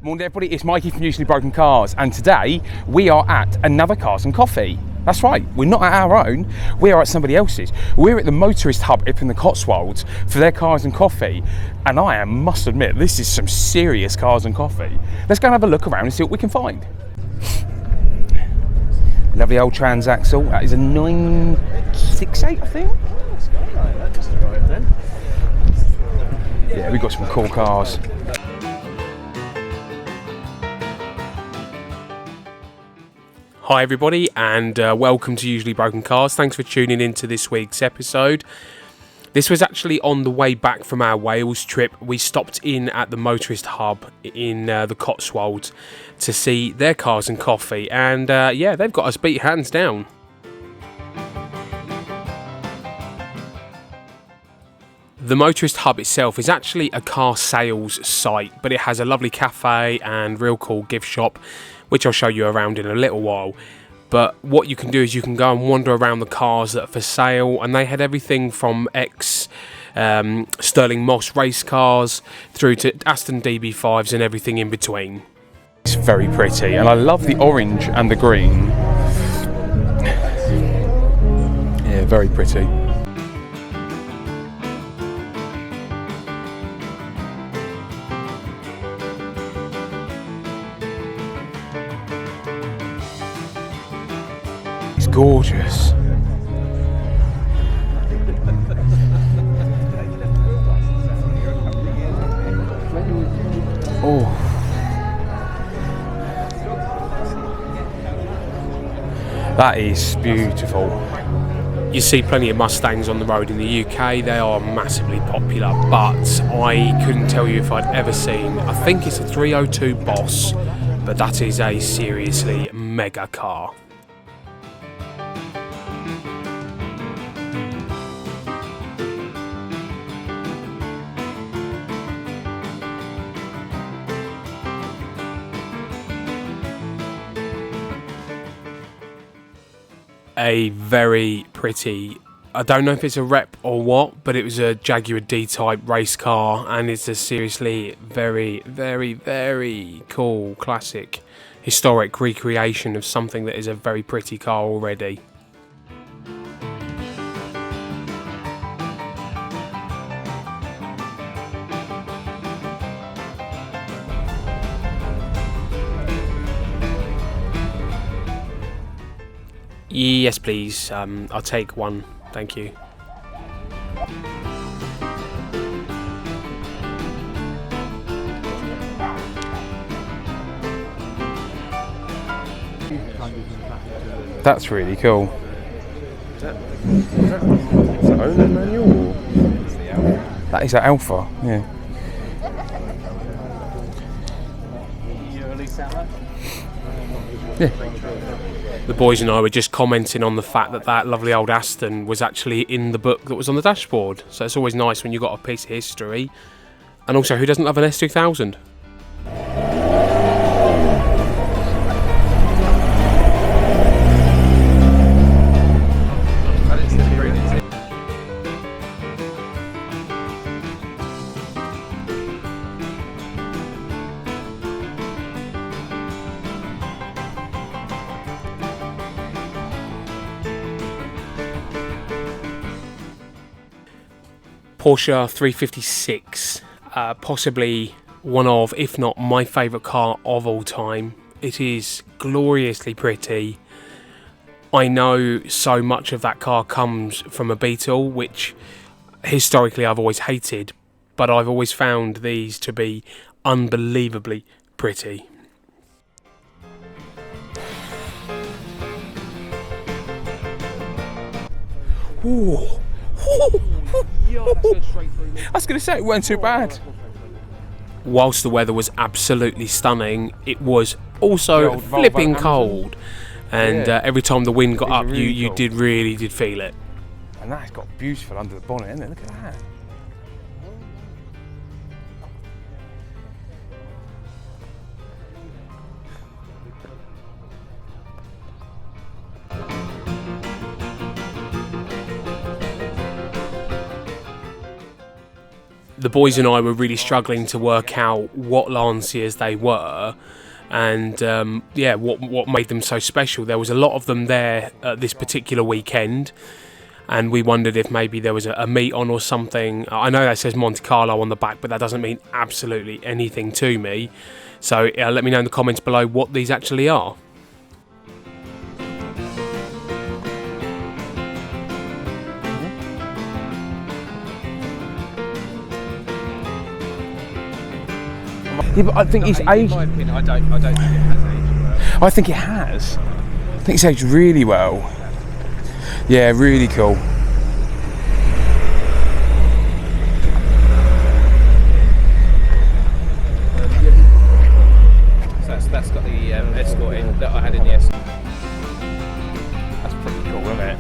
Morning everybody, it's Mikey from Usually Broken Cars, and today we are at another Cars and Coffee. That's right, we're not at our own, we are at somebody else's. We're at the motorist hub up in the Cotswolds for their Cars and Coffee, and must admit, this is some serious Cars and Coffee. Let's go and have a look around and see what we can find. Lovely old transaxle, that is a 968 I think. That just arrived then. Yeah, we've got some cool cars. Hi everybody, and welcome to Usually Broken Cars. Thanks for tuning in to this week's episode. This was actually on the way back from our Wales trip. We stopped in at the motorist hub in the Cotswolds to see their Cars and Coffee, and yeah, they've got us beat hands down. The motorist hub itself is actually a car sales site, but it has a lovely cafe and real cool gift shop, which I'll show you around in a little while. But what you can do is you can go and wander around the cars that are for sale, and they had everything from Sterling Moss race cars through to Aston DB5s and everything in between. It's very pretty, and I love the orange and the green. Yeah, very pretty. It's gorgeous. Oh. That is beautiful. You see plenty of Mustangs on the road in the UK. They are massively popular, but I couldn't tell you if I'd ever seen, I think it's a 302 Boss, but that is a seriously mega car. A very pretty, I don't know if it's a rep or what, but it was a Jaguar D-Type race car, and it's a seriously very, very, very cool, classic, historic recreation of something that is a very pretty car already. Yes, please. I'll take one. Thank you. That's really cool. Is that owner manual? That is an Alpha, yeah. Yeah. The boys and I were just commenting on the fact that that lovely old Aston was actually in the book that was on the dashboard. So it's always nice when you've got a piece of history. And also, who doesn't love an S2000? Porsche 356, possibly one of, if not my favourite car of all time. It is gloriously pretty. I know so much of that car comes from a Beetle, which historically I've always hated, but I've always found these to be unbelievably pretty. Ooh. I was going to say, it weren't too bad. Whilst the weather was absolutely stunning, it was also flipping cold, and every time the wind got up, you really did feel it. And that's got beautiful under the bonnet, isn't it? Look at that. the boys and I were really struggling to work out what Lanciers they were, and what made them so special. There was a lot of them there this particular weekend, and we wondered if maybe there was a meet on or something. I know that says Monte Carlo on the back, but that doesn't mean absolutely anything to me. So let me know in the comments below what these actually are. Yeah, but I think it's aged. In my opinion, I don't think it has aged well. I think it has. I think it's aged really well. Yeah, really cool. So that's got the Escort in that I had in the Escort. That's pretty cool, isn't it?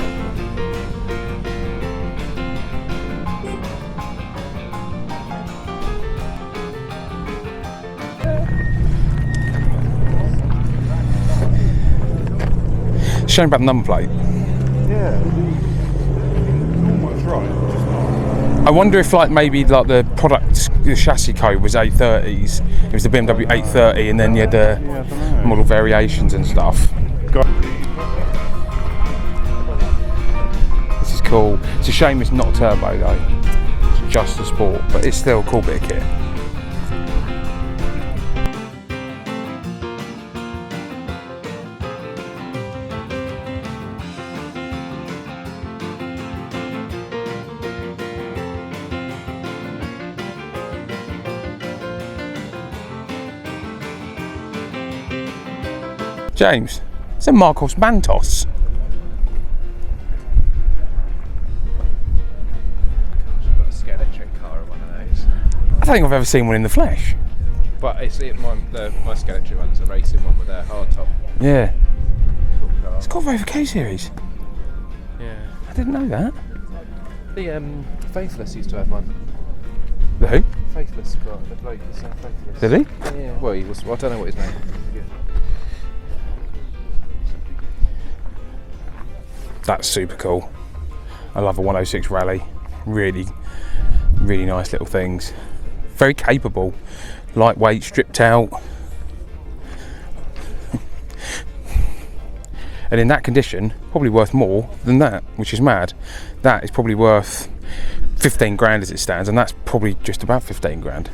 Shame about the number plate. Yeah, almost right. I wonder if maybe the product, the chassis code was 830s. It was the BMW 830, and then you had the model variations and stuff. This is cool. It's a shame it's not turbo though. It's just a sport, but it's still a cool bit of kit. James, it's a Marcos Mantos. I've got a Skeletric car in one of those. I don't think I've ever seen one in the flesh. But my Skeletric one's a racing one with a hard top. Yeah. Cool car. It's got a Rover K series. Yeah. I didn't know that. The Faithless used to have one. The who? Faithless car. The bloke is Faithless. Did he? Yeah. Well, he was. Well, I don't know what his name is. That's super cool. I love a 106 Rally. Really, really nice little things. Very capable. Lightweight, stripped out. And in that condition, probably worth more than that, which is mad. That is probably worth 15 grand as it stands, and that's probably just about 15 grand.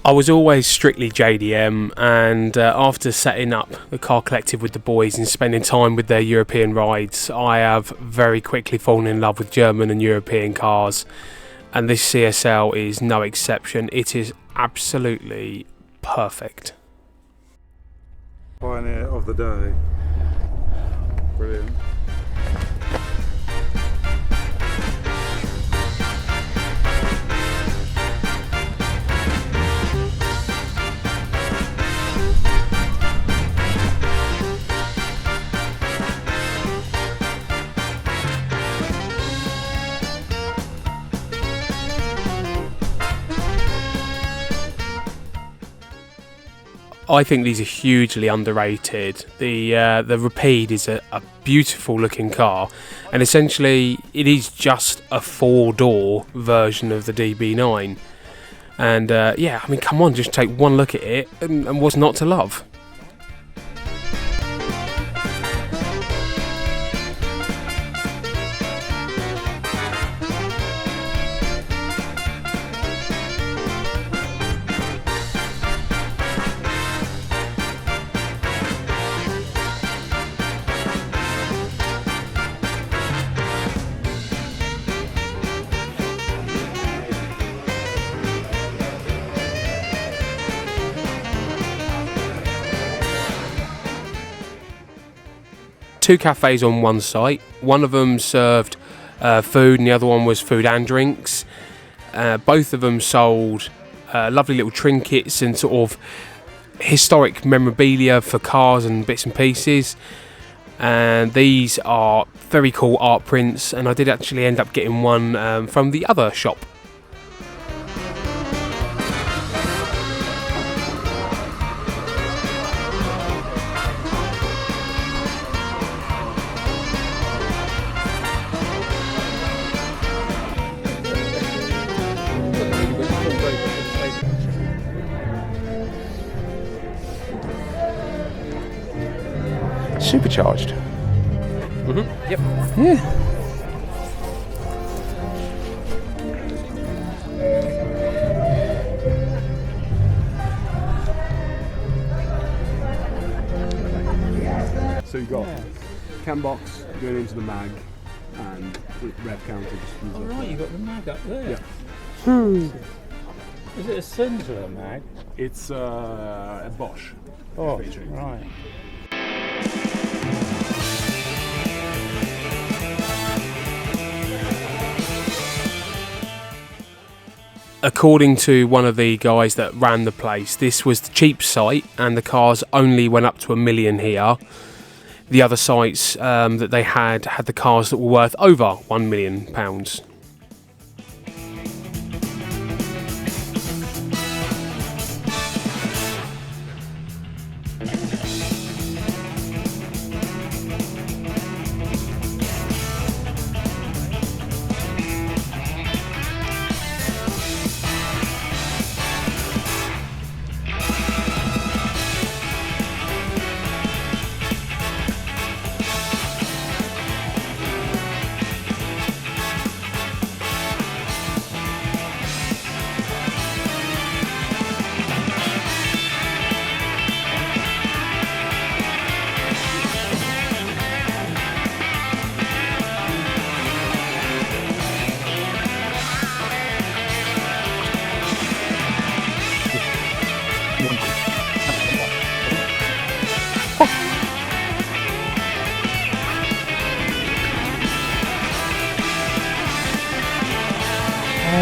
I was always strictly JDM, and after setting up the car collective with the boys and spending time with their European rides, I have very quickly fallen in love with German and European cars, and this CSL is no exception. It is absolutely perfect. Pioneer of the day. Brilliant. I think these are hugely underrated. The Rapide is a beautiful looking car, and essentially it is just a 4-door version of the DB9. And yeah, I mean, come on, just take one look at it, and what's not to love? Two cafes on one site. One of them served food and the other one was food and drinks. Both of them sold lovely little trinkets and sort of historic memorabilia for cars and bits and pieces. And these are very cool art prints, and I did actually end up getting one from the other shop. supercharged. Yep. Yeah. So you've got cam box going into the mag and rev counter just comes up. Right, you got the mag up there. Yeah. Is it a Sinclair mag? It's a Bosch. Oh, feature. right. According to one of the guys that ran the place, this was the cheap site and the cars only went up to $1 million here. The other sites that they had the cars that were worth over £1 million.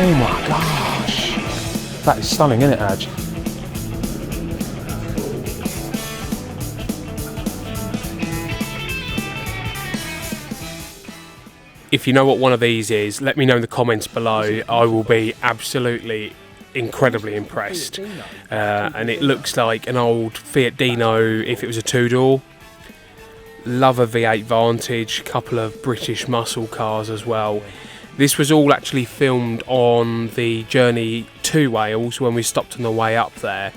Oh my gosh. That is stunning, isn't it, Aj? If you know what one of these is, let me know in the comments below. I will be absolutely incredibly impressed. And it looks like an old Fiat Dino if it was a two-door. Love a V8 Vantage, couple of British muscle cars as well. This was all actually filmed on the journey to Wales when we stopped on the way up there.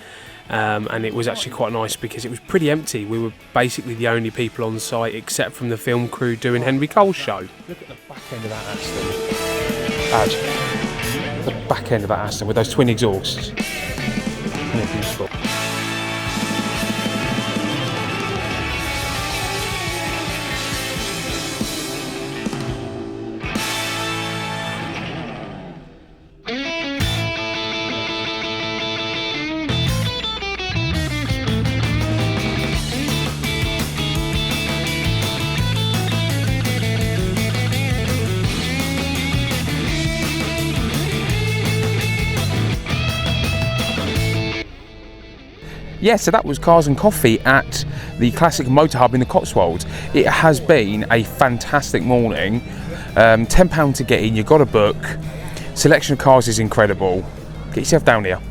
And it was actually quite nice because it was pretty empty. We were basically the only people on site except from the film crew doing Henry Cole's show. Look at the back end of that Aston. Aj. The back end of that Aston with those twin exhausts. Yeah, beautiful. Yeah, so that was Cars and Coffee at the Classic Motor Hub in the Cotswolds. It has been a fantastic morning. £10 to get in, you've got to book. Selection of cars is incredible. Get yourself down here.